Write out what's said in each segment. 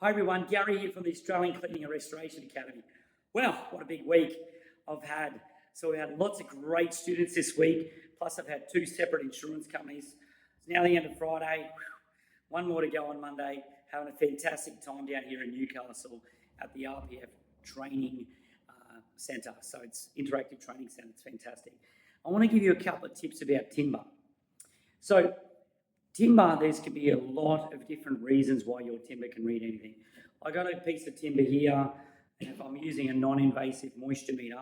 Hi everyone, Gary here from the Australian Cleaning and Restoration Academy. Well, what a big week I've had. So we had lots of great students this week, plus I've had two separate insurance companies. It's now the end of Friday, one more to go on Monday, having a fantastic time down here in Newcastle at the RPF Training Centre. So it's Interactive Training Centre, it's fantastic. I want to give you a couple of tips about timber. So timber, there can be a lot of different reasons why your timber can read anything. I got a piece of timber here, and if I'm using a non-invasive moisture meter,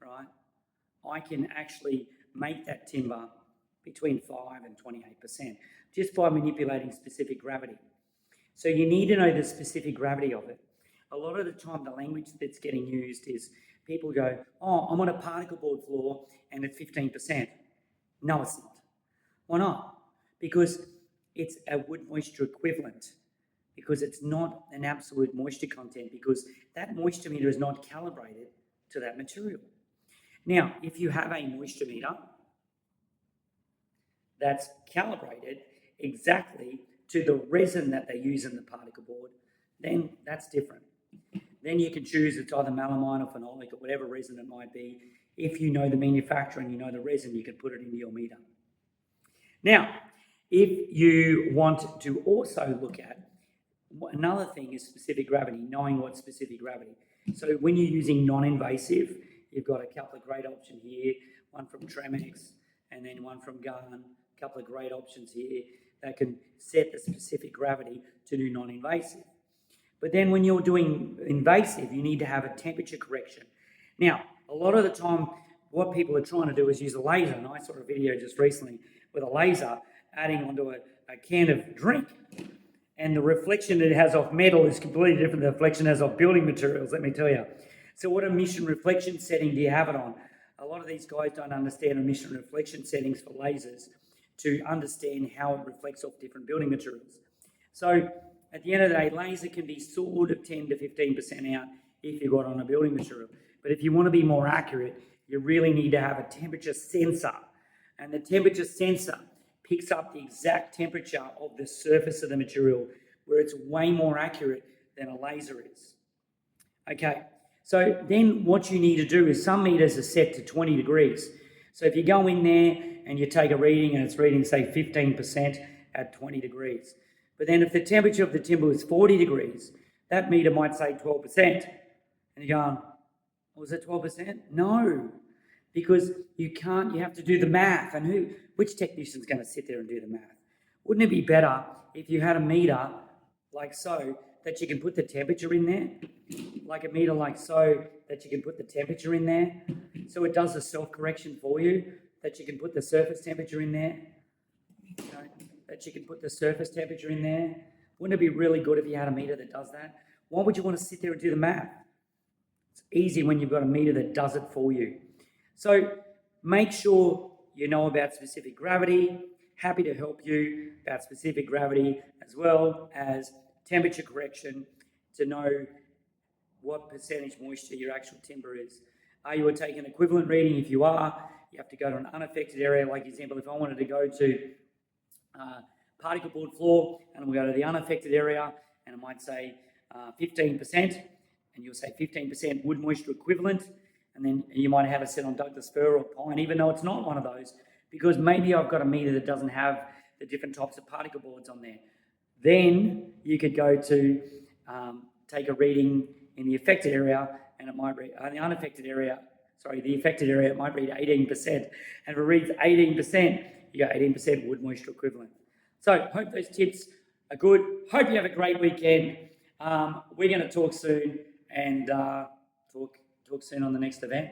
right, I can actually make that timber between 5 and 28% just by manipulating specific gravity. So you need to know the specific gravity of it. A lot of the time, the language that's getting used is people go, oh, I'm on a particle board floor and it's 15%. No, it's not. Why not? Because it's a wood moisture equivalent, because it's not an absolute moisture content, because that moisture meter is not calibrated to that material. Now, if you have a moisture meter that's calibrated exactly to the resin that they use in the particle board, then that's different. Then you can choose it's either melamine or phenolic or whatever resin it might be. If you know the manufacturer and you know the resin, you can put it into your meter. Now, if you want to also look at, another thing is specific gravity, knowing what specific gravity. So when you're using non-invasive, you've got a couple of great options here, one from Tremex and then one from Garn, a couple of great options here that can set the specific gravity to do non-invasive. But then when you're doing invasive, you need to have a temperature correction. Now, a lot of the time, what people are trying to do is use a laser, and I saw a video just recently with a laser adding onto a can of drink, and the reflection it has off metal is completely different than the reflection it has off building materials, let me tell you. So what emission reflection setting do you have it on? A lot of these guys don't understand emission reflection settings for lasers to understand how it reflects off different building materials. So at the end of the day, laser can be sort of 10 to 15% out if you've got on a building material. But if you want to be more accurate, you really need to have a temperature sensor. And the temperature sensor picks up the exact temperature of the surface of the material, where it's way more accurate than a laser is. Okay, so then what you need to do is some meters are set to 20 degrees. So if you go in there and you take a reading and it's reading, say, 15% at 20 degrees. But then if the temperature of the timber is 40 degrees, that meter might say 12%. And you're going, was it 12%? No, because you have to do the math. And which technician's going to sit there and do the math? Wouldn't it be better if you had a meter like so that you can put the temperature in there? Like a meter like so that you can put the temperature in there? So it does a self-correction for you, that you can put the surface temperature in there? That you can put the surface temperature in there? Wouldn't it be really good if you had a meter that does that? Why would you want to sit there and do the math? It's easy when you've got a meter that does it for you. So make sure you know about specific gravity. Happy to help you about specific gravity as well as temperature correction to know what percentage moisture your actual timber is. Are you taking an equivalent reading? If you are, you have to go to an unaffected area. Like example, if I wanted to go to particle board floor and we'll go to the unaffected area and it might say 15%, and you'll say 15% wood moisture equivalent, and then you might have it set on Douglas fir or pine, even though it's not one of those, because maybe I've got a meter that doesn't have the different types of particle boards on there. Then you could go to take a reading in the affected area, and it might read the affected area, it might read 18%. And if it reads 18%, you got 18% wood moisture equivalent. So hope those tips are good. Hope you have a great weekend. We're going to talk soon and talk soon on the next event.